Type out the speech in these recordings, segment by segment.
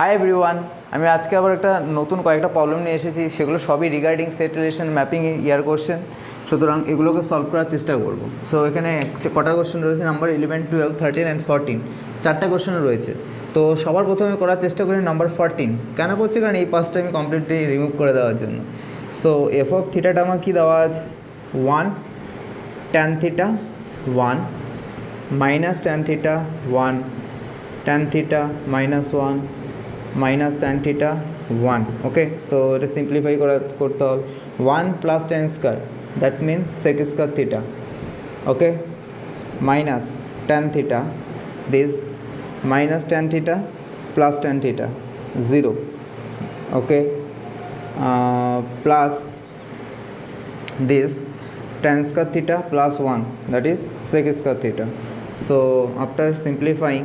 Hi everyone, আমি আজকে আবার একটা নতুন কয়েকটা প্রবলেম নিয়ে এসেছি। সেগুলো সবই regarding set relation mapping year question. সুতরাং এগুলোকে সলভ করার চেষ্টা করব। সো এখানে কটা কোশ্চেন রয়েছে? নাম্বার 11, 12, 13 অ্যান্ড 14, চারটা কোশ্চেন রয়েছে। তো সবার প্রথমে করার চেষ্টা করি নাম্বার 14। কেন করছি? কারণ এই পাঁচটা আমি কমপ্লিটলি রিমুভ করে দেওয়ার জন্য। সো এফ অফ থিটাটা আমার কী দেওয়া আছে? 1 tan theta 1 minus tan theta 1 tan theta minus 1 minus tan theta 1. ওকে, তো এটা সিম্পলিফাই করতে হবে। 1 plus tan square, that's mean sec square theta. Okay, minus tan theta, this minus tan theta plus tan theta 0. Okay, plus this tan square theta plus 1, that is sec square theta. So after simplifying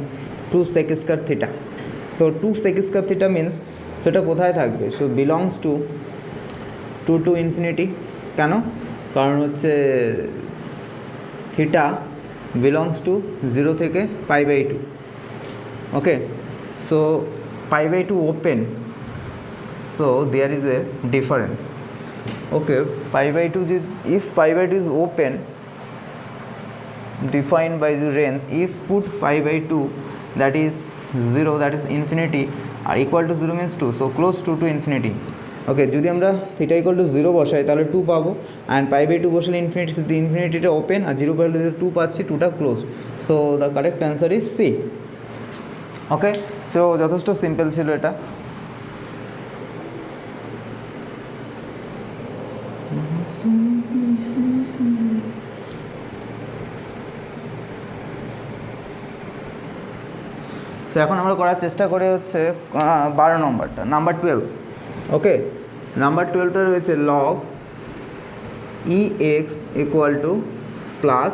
2 sec square theta, so 2 sec square theta means সেটা কোথায় থাকবে? So belongs to 2 to infinity. কেন? কারণ হচ্ছে theta belongs to 0 থেকে π/2. Okay, so π/2 open, so there is a difference. Okay, π/2 if π/2 is open, defined by the range, if put π/2 that is 0, that is infinity, are equal to 0 means 2, so close to infinity. ওকে, যদি আমরা theta equal to 0 বসাই তাহলে 2 পাবো, and π/2 বসালে infinity, শুধু ইনফিনিটিটা open আর 0 পাইলে 2 পাচ্ছি, 2টা close. So the correct answer is C. Okay, so যথেষ্ট সিম্পল ছিল এটা. তো এখন আমরা করার চেষ্টা করে হচ্ছে 12 নম্বরটা, নাম্বার 12. ওকে, নাম্বার 12টা রয়েছে log EX equal to plus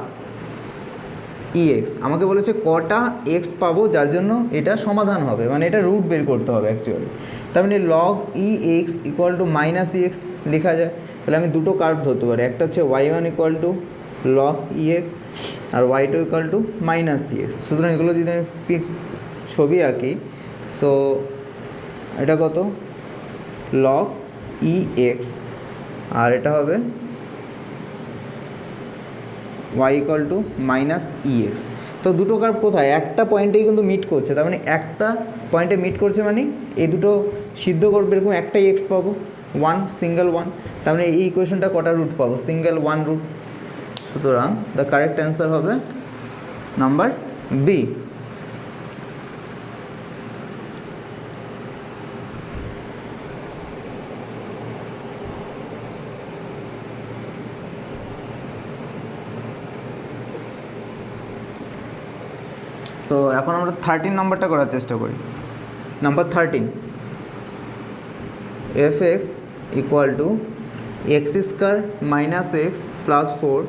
EX. আমাকে বলেছে কটা এক্স পাবো যার জন্য এটা সমাধান হবে, মানে এটা রুট বের করতে হবে অ্যাকচুয়ালি. তার মানে log EX equal to minus EX লেখা যায়. তাহলে আমি দুটো কার্ভ ধরতে পারি, একটা হচ্ছে y1 equal to log EX আর y2 equal to minus EX. সুতরাং এগুলো যদি আমি ছবি আঁকি, সো এটা কত? লগ EX আর এটা হবে y equal to minus EX. তো দুটো কার্ভ কোথায়? একটা পয়েন্টেই কিন্তু মিট করছে, তার মানে একটা পয়েন্টে মিট করছে মানে এই দুটো সিদ্ধ করবে, এরকম একটাই এক্স পাবো, 1 সিঙ্গেল 1. তার মানে এই ইকুয়েশনটা কটা রুট পাবো? Single 1 root. সুতরাং দ্য কারেক্ট অ্যান্সার হবে নাম্বার বি. সো এখন আমরা 13 নম্বরটা করার চেষ্টা করি. Number 13, fx equal to x square minus x plus 4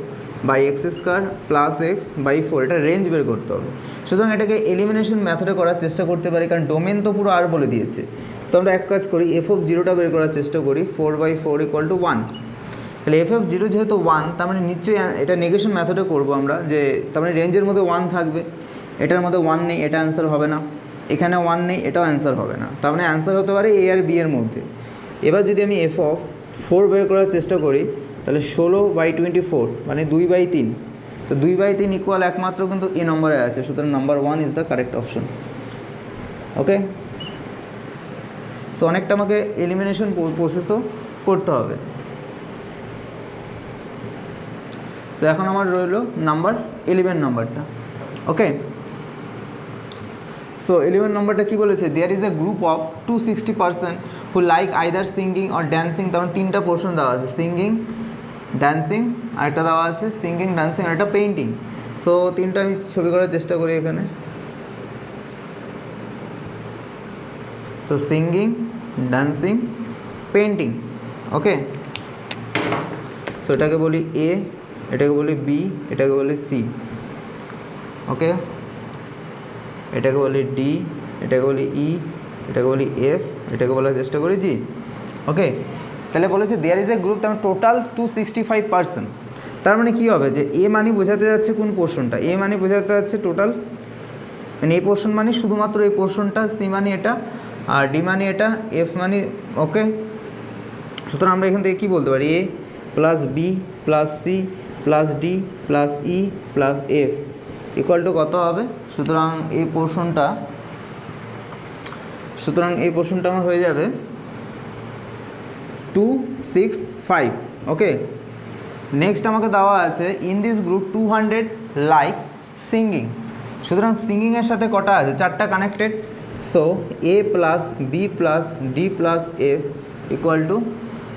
by x square plus x by 4. এটা রেঞ্জ বের করতে হবে. সুতরাং এটাকে এলিমিনেশন মেথডে করার চেষ্টা করতে পারি, কারণ ডোমেন তো পুরো আর বলে দিয়েছে. তো আমরা এক কাজ করি, এফ অফ জিরোটা বের করার চেষ্টা করি. 4/4 ইকুয়াল টু 1. তাহলে এফ অফ জিরো যেহেতু 1, তার মানে নিশ্চয়ই এটা নেগেশন মেথডে করবো আমরা, যে তার মানে রেঞ্জের মধ্যে 1 থাকবে. এটার মধ্যে 1 নেই, এটা অ্যান্সার হবে না. এখানে 1 নেই, এটাও অ্যান্সার হবে না. তার মানে অ্যান্সার হতে পারে এ আর বি এর মধ্যে. এবার যদি আমি এফ অফ 4 বের করার চেষ্টা করি, তাহলে 16/24 মানে 2/3. তো 2/3 ইকুয়াল একমাত্র কিন্তু এ নম্বরে আছে. সুতরাং number 1 is the correct option. Okay, so অনেকটা আমাকে এলিমিনেশন প্রসেসও করতে হবে. সো এখন আমার রইল নাম্বার 11 নম্বরটা. ওকে, সো 11 নম্বরটা কী বলেছে? There is a group of 260 person who like either singing or dancing. তখন 3টা পোর্শন দেওয়া আছে, সিঙ্গিং, ড্যান্সিং, আর একটা দেওয়া আছে সিঙ্গিং, ড্যান্সিং, আর একটা পেইন্টিং. সো 3টা আমি ছবি করার চেষ্টা করি এখানে. So singing, dancing, painting. Okay, so এটাকে বলি এ, এটাকে বলি বি, এটাকে বলি সি. ওকে, এটাকে বলি ডি, এটাকে বলি ই, এটাকে বলি এফ, এটাকে বলার চেষ্টা করি জি. ওকে, তাহলে বলেছে দেয়ার ইজ এ গ্রুপ, তার টোটাল 265 পার্সন. তার মানে কী হবে? যে এ মানে বোঝাতে যাচ্ছে কোন পোর্শনটা? এ মানে বোঝাতে যাচ্ছে টোটাল, মানে এই পোর্শন মানে শুধুমাত্র এই পোর্শনটা, সি মানে এটা, আর ডি মানে এটা, এফ মানে ওকে। সুতরাং আমরা এখান থেকে কী বলতে পারি, A plus B plus C plus D plus E plus F equal to কত হবে? সুতরাং এই পোর্শনটা আমার হয়ে যাবে 265। ওকে, নেক্সট আমাকে দেওয়া আছে in this group 200 like singing. সুতরাং সিঙ্গিংয়ের সাথে কটা আছে? 4টা connected. So A plus B plus D plus F equal to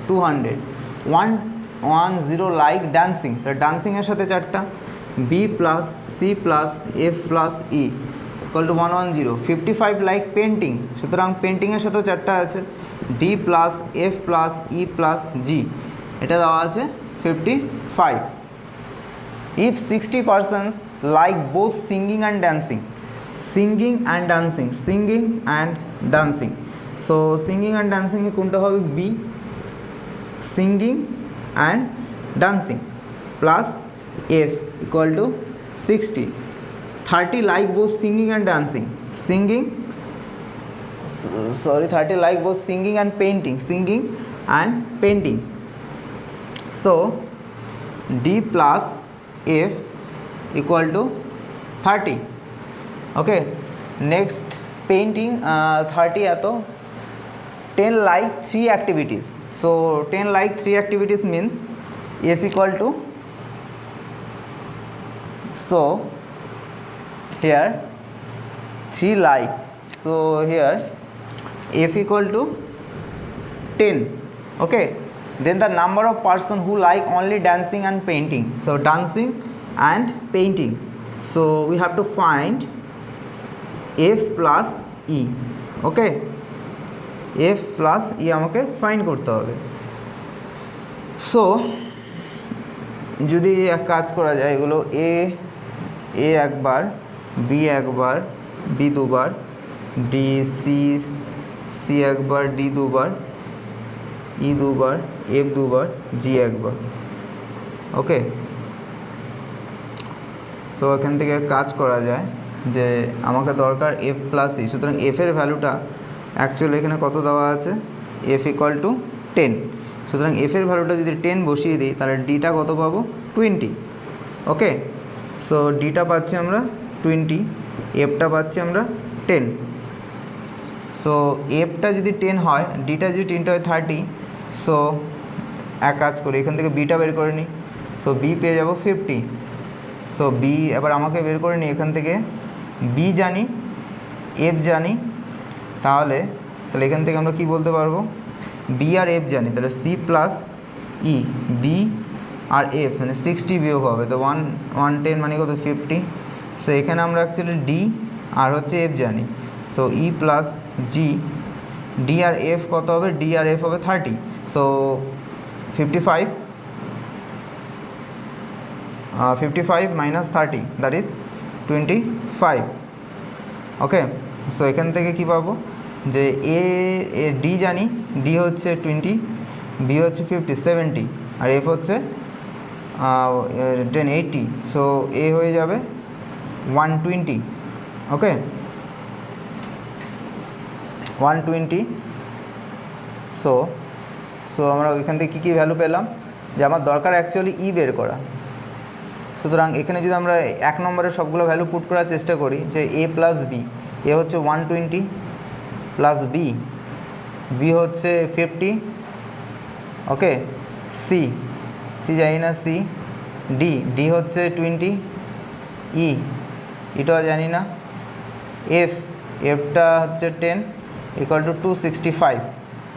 200। 110 like dancing, তাহলে ডান্সিংয়ের সাথে 4টা, B plus C plus F plus E equal to 110। 55 like painting, সুতরাং পেন্টিংয়ের সাথেও 4টা আছে, D plus F plus E plus G, এটা দেওয়া আছে 55। If 60 persons like both singing and dancing, singing and dancing, so singing and ডান্সিংয়ে কোনটা হবে? B, singing and dancing plus F equal to 60। 30 like both singing and dancing, 30 like both singing and painting, so d plus f equal to 30. Okay, next painting 30 এত 10 like 3 activities, so 10 like 3 activities means f equal to, so here 3 like, so here f equal to 10. Okay, then the number of person who like only dancing and painting, so dancing and painting, so we have to find f plus e. Okay, f plus e আমাকে find করতে হবে। So যদি এক কাজ করা যায়, এগুলো এ একবার, বি একবার, বি দুবার, ডি সি একবার, ডি দুবার, ই দুবার, এফ দুবার, জি একবার। ওকে, তো এখান থেকে কাজ করা যায় যে আমাকে দরকার এফ প্লাস ই, সুতরাং এফের ভ্যালুটা অ্যাকচুয়ালি এখানে কত দেওয়া আছে? F equal two 10। সুতরাং এফের ভ্যালুটা যদি 10 বসিয়ে দিই তাহলে ডিটা কত পাবো? 20। ওকে, সো ডিটা পাচ্ছি আমরা 20, এফটা পাচ্ছি আমরা 10। সো এফটা যদি 10 হয়, ডিটা যদি 10 হয় 30, সো এক কাজ করি এখান থেকে বিটা বের করে নিই, সো বি পেয়ে যাব 50। সো বি এবার আমাকে বের করে নিই এখান থেকে, বি জানি, এফ জানি, তাহলে এখান থেকে আমরা কি বলতে পারবো? বি আর এফ জানি, তাহলে সি প্লাস ই, বি আর এফ মানে 60 বিয়োগ হবে, তো 110 মানে কত? 50। সো এখানে আমরা অ্যাকচুয়ালি ডি আর হচ্ছে এফ জানি, সো ই প্লাস জি, ডি আর এফ কত হবে? ডি আর এফ হবে 30, so 55 minus 30, that is 25. Okay, so এখান থেকে কি পাবো? যে এ ডি জানি, ডি হচ্ছে 20, বি হচ্ছে 50 70, আর এফ হচ্ছে 10 80, সো এ হয়ে যাবে 120। ওকে, 120। সো আমরা এখান থেকে কী ভ্যালু পেলাম? যে আমার দরকার অ্যাকচুয়ালি ই বের করা। সুতরাং এখানে যদি আমরা 1 নম্বরের সবগুলো ভ্যালু পুট করার চেষ্টা করি, যে এ প্লাস বি, এ হচ্ছে 120 প্লাস বি হচ্ছে 50, ওকে, সি জানি না, ডি হচ্ছে 20, ইটাও জানি না, এফটা হচ্ছে 10 equal to 265,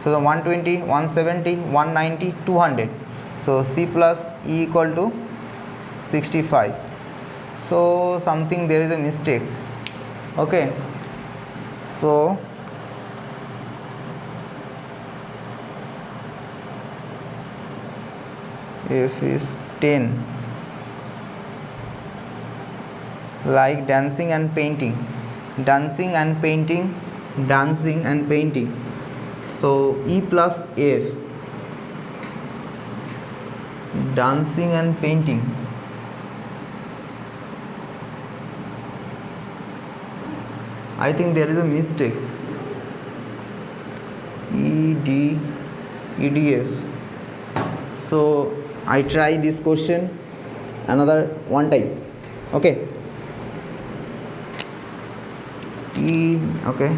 so 120 170 190 200, so c plus e equal to 65. So something there is a mistake. Okay, so if is 10 like dancing and painting, so e plus f, dancing and painting, I think there is a mistake. EDF. So I try this question another one time. Okay. Okay.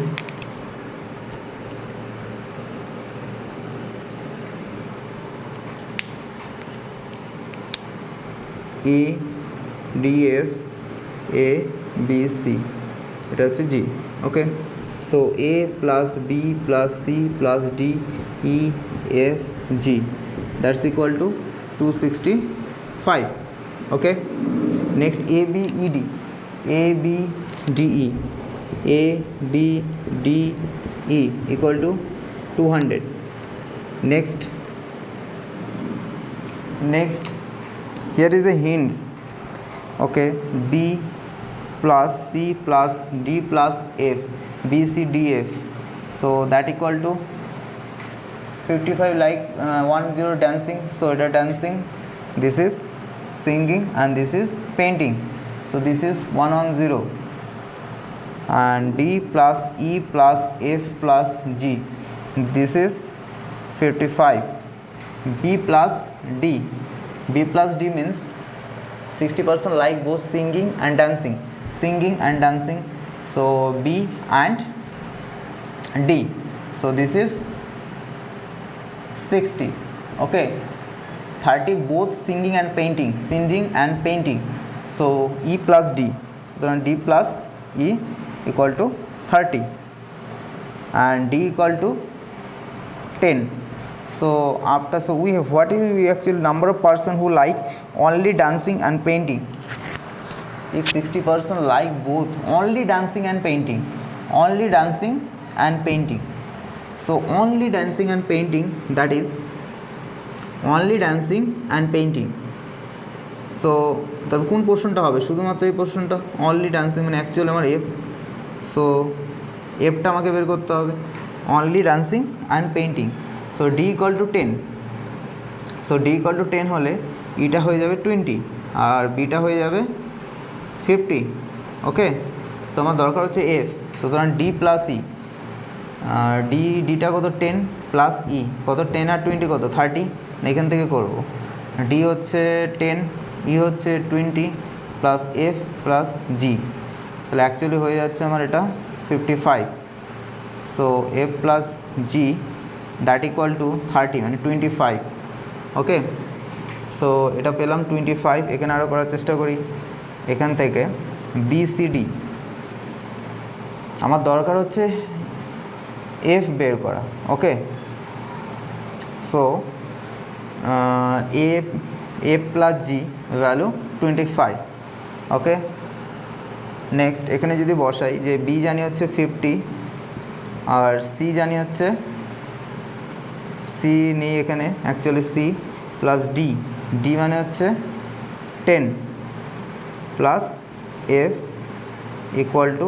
EDF A B C, এটা হচ্ছে G. Okay, so A plus B plus C plus D E F G, that's equal to 265. Okay, next A B E D, A B D E, A B D E equal to 200. Next here is a hints. Okay, B plus C plus D plus F, B C D F, so that equal to 55, like 10 dancing, so it is dancing, this is singing, and this is painting, so this is 110. And D plus E plus F plus G, this is 55. B plus D, B plus D means 60% like both singing and dancing, so B and D, so this is 60. Okay, 30 both singing and painting, so E plus D, so then D plus E equal to 30 and D equal to 10. So after, so we have, what is the actual number of person who like only dancing and painting? If 60% like both only dancing and painting, so only dancing and painting, that is only dancing and painting, so তারপর কোন পোর্শনটা হবে? শুধুমাত্র এই পোর্শনটা, only dancing মানে actually আমার F, so এফটা আমাকে বের করতে হবে, only dancing and painting, so D equal two 10, so D equal two 10 হলে ইটা হয়ে যাবে 20 আর বিটা হয়ে যাবে 50. ওকে, সো আমার দরকার হচ্ছে এফ, সুতরাং ডি প্লাস ই, আর ডিটা কত 10 প্লাস ই কত, 10 আর 20 কত 30, এখান থেকে করব, ডি হচ্ছে 10, ই হচ্ছে 20 প্লাস এফ প্লাস জি, তাহলে অ্যাকচুয়ালি হয়ে যাচ্ছে আমার এটা 55. So F plus G that equal to 30 মানে 25. ওকে, সো এটা পেলাম 25. এখানে আরও করার চেষ্টা করি, এখান থেকে BCD আমার দরকার হচ্ছে এফ বের করা. ওকে, সো এফ প্লাস জি ভ্যালু 25. ওকে, নেক্সট এখানে যদি বসাই যে বি জানি হচ্ছে 50 আর সি জানি হচ্ছে, সি নেই এখানে অ্যাকচুয়ালি, সি প্লাস ডি মানে হচ্ছে 10 plus F equal to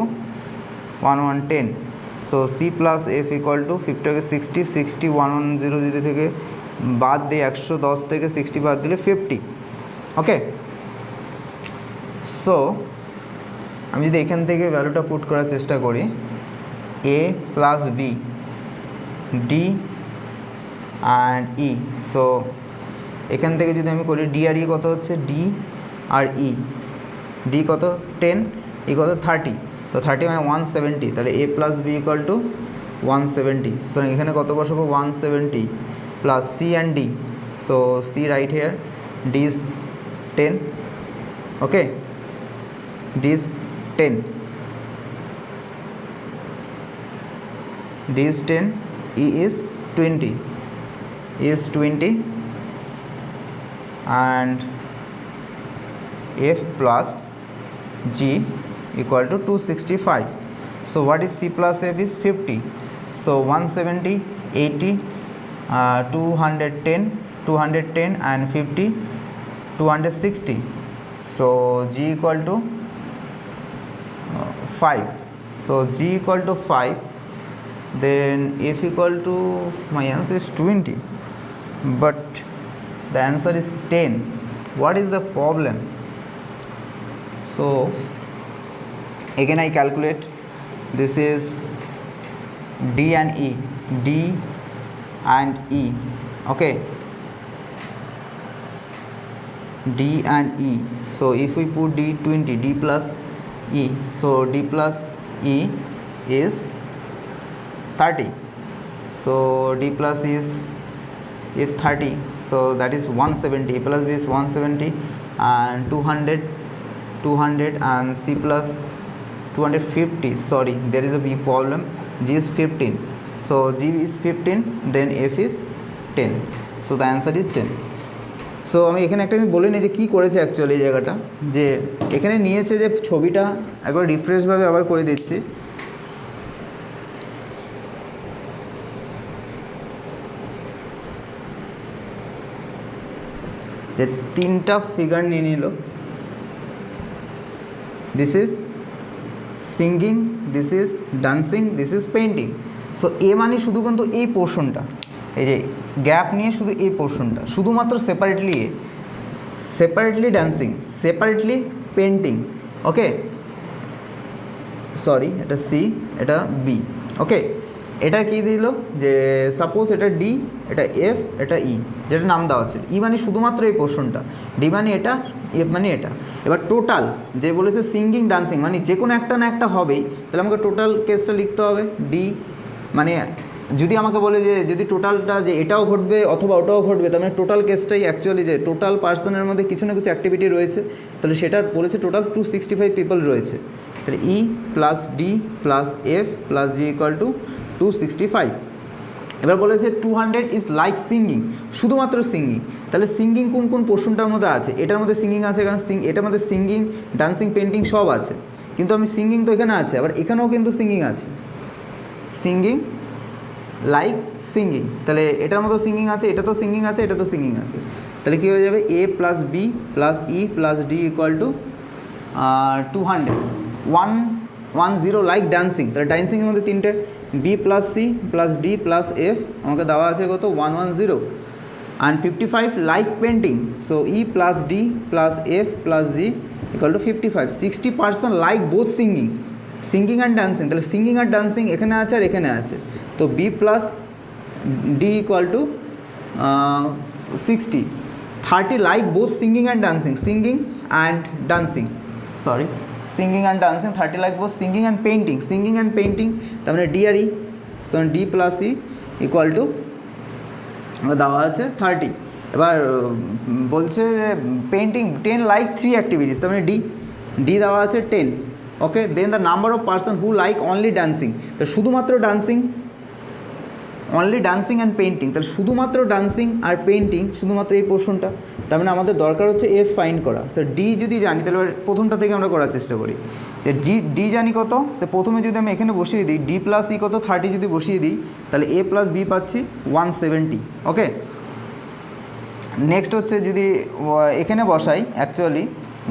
110. So C plus F equal to 50 60 110 দিতে থেকে বাদ দিয়ে 110 থেকে 60 বাদ দিলে 50. ওকে, সো আমি যদি এখান থেকে ভ্যালুটা পুট করার চেষ্টা করি, A plus B D and E, so এখান থেকে যদি আমি করি ডি আর ই কত হচ্ছে, ডি আর ই, ডি কত 10, ই কত 30, তো 30 মানে 170, তাহলে A plus B equal to 170. সুতরাং এখানে কত বসাবো 170 plus C and D, so C right here, D is 10. Okay, D is 10, D is 10, E is 20, E is 20 and F plus G equal to 265. So what is C plus F is 50. So 170, 80, 210 and 50, 260. So G equal to 5. So G equal to 5. Then F equal to, my answer is 20, but the answer is 10. What is the problem? So again I calculate, this is D and E, D and E. Okay, D and E. So if we put D 20, D plus E, so D plus E is 30. So D plus E is 30, so that is 170. A plus B is 170 and 200 and C plus 250. Sorry, there is a big problem. G is 15. So G is 15, then F is 10. So the answer is 10. So আমি এখানে একটা জিনিস বলে নিই যে কী করেছে actually এই জায়গাটা, যে এখানে নিয়েছে যে ছবিটা একবার রিফ্রেশভাবে আবার করে দিচ্ছি। যে তিনটা ফিগার নিয়ে নিল, this is singing, this is dancing, this is painting. So এ মানে শুধু কিন্তু এই পোর্শনটা, এই যে গ্যাপ নিয়ে শুধু এই পোর্শনটা, শুধুমাত্র সেপারেটলি এ, সেপারেটলি ডান্সিং, সেপারেটলি পেন্টিং। ওকে, সরি এটা সি, এটা বি। ওকে, এটা কি দিল যে সাপোজ এটা ডি, এটা এফ, এটা ই, যেটা নাম দেওয়া আছে। ই মানে শুধুমাত্র এই পোর্শনটা, ডি মানে এটা, এফ মানে এটা। এবার টোটাল যে বলেছে সিঙ্গিং ডান্সিং মানে যে কোনো একটা না একটা হবেই, তাহলে আমাকে টোটাল কেসটা লিখতে হবে। ডি মানে যদি আমাকে বলে যে যদি টোটালটা যে এটাও ঘটবে অথবা ওটাও ঘটবে, তার মানে টোটাল কেসটাই অ্যাকচুয়ালি যে টোটাল পার্সনের মধ্যে কিছু না কিছু অ্যাক্টিভিটি রয়েছে, তাহলে সেটা বলেছে টোটাল 265 পিপল রয়েছে। তাহলে E plus D plus F plus G equal to 265। এবার বলেছে 200 ইজ লাইক সিঙ্গিং, শুধুমাত্র সিঙ্গিং। তাহলে সিঙ্গিং কোন কোন পোর্শনটার মধ্যে আছে? এটার মধ্যে সিঙ্গিং আছে, কারণ এটার মধ্যে সিঙ্গিং, ডান্সিং, পেন্টিং সব আছে। কিন্তু আমি সিঙ্গিং তো এখানে আছে, আবার এখানেও কিন্তু সিঙ্গিং আছে, সিঙ্গিং লাইক সিঙ্গিং। তাহলে এটার মতো সিঙ্গিং আছে, এটা তো সিঙ্গিং আছে, এটা তো সিঙ্গিং আছে। তাহলে কী হয়ে যাবে? A plus B plus E plus D equal to 200। 110 like dancing. তাহলে ডান্সিংয়ের মধ্যে তিনটে, B plus C plus D plus F আমাকে দেওয়া আছে কত? 110। And 55 like painting. So E plus D plus F plus G equal to 55। 60% like both singing, singing and dancing. তাহলে singing আর ডান্সিং এখানে আছে আর এখানে আছে। তো B plus D equal to 60। 30 like both singing and dancing, singing and dancing, sorry singing and dancing. 30 like both singing and painting, singing and painting. তার মানে ডি আর E, so D plus E equal to দেওয়া আছে 30। এবার বলছে যে painting 10 like 3 activities, তার মানে ডি দেওয়া আছে 10। Okay, then the number of person who like only dancing. তো শুধুমাত্র dancing, only dancing and painting. তাহলে শুধুমাত্র ডান্সিং আর পেইন্টিং, শুধুমাত্র এই পোর্শনটা। তার মানে আমাদের দরকার হচ্ছে এফ ফাইন্ড করা। তো ডি যদি জানি তাহলে প্রথমটা থেকে আমরা করার চেষ্টা করি। যে ডি জানি কত, তো প্রথমে যদি আমি এখানে বসিয়ে দিই ডি প্লাস ই কত 30 যদি বসিয়ে দিই, তাহলে এ প্লাস বি পাচ্ছি 170। ওকে, নেক্সট হচ্ছে যদি এখানে বসাই অ্যাকচুয়ালি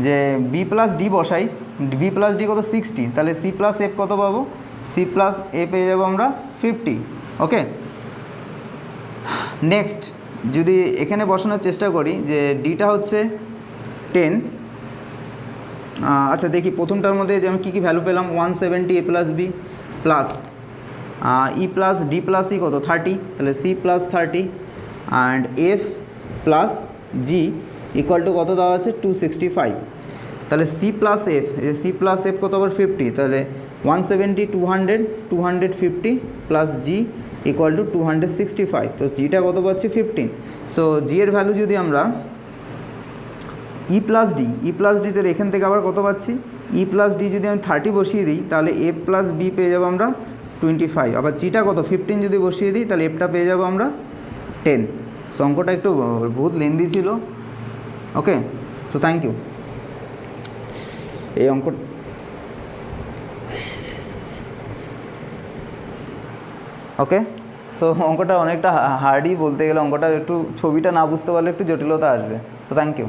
যে বি প্লাস ডি বসাই, বি প্লাস ডি কত 60, তাহলে সি প্লাস এফ কত পাবো? সি প্লাস এ পেয়ে যাবো আমরা 50। ওকে, নেক্সট যদি এখানে বসানোর চেষ্টা করি যে ডিটা হচ্ছে 10। আচ্ছা দেখি প্রথমটার মধ্যে যে আমি কী কী ভ্যালু পেলাম। 170 A plus B plus E plus D plus E কত 30, তাহলে C plus 30 and F plus G equal to কত দেওয়া আছে? 265। তাহলে C plus F, C plus F কত আবার 50, তাহলে 170 200 250 প্লাস জি ইকুয়াল টু 265। তো জিটা কত পাচ্ছি? 15। সো জি এর ভ্যালু যদি আমরা ই প্লাস ডি তো এখান থেকে আবার কত পাচ্ছি? ই প্লাস ডি যদি আমি 30 বসিয়ে দিই, তাহলে এ প্লাস বি পেয়ে যাবো আমরা 25। আবার জিটা কত 15 যদি বসিয়ে দিই, তাহলে এফটা পেয়ে যাবো আমরা 10। সো অঙ্কটা একটু বহুত লেন্দি ছিল। ওকে, সো থ্যাংক ইউ। এই অঙ্ক ওকে, সো অঙ্কটা অনেকটা হার্ডই বলতে গেলে। অঙ্কটা একটু ছবিটা না বুঝতে পারলে একটু জটিলতা আসবে। So thank you.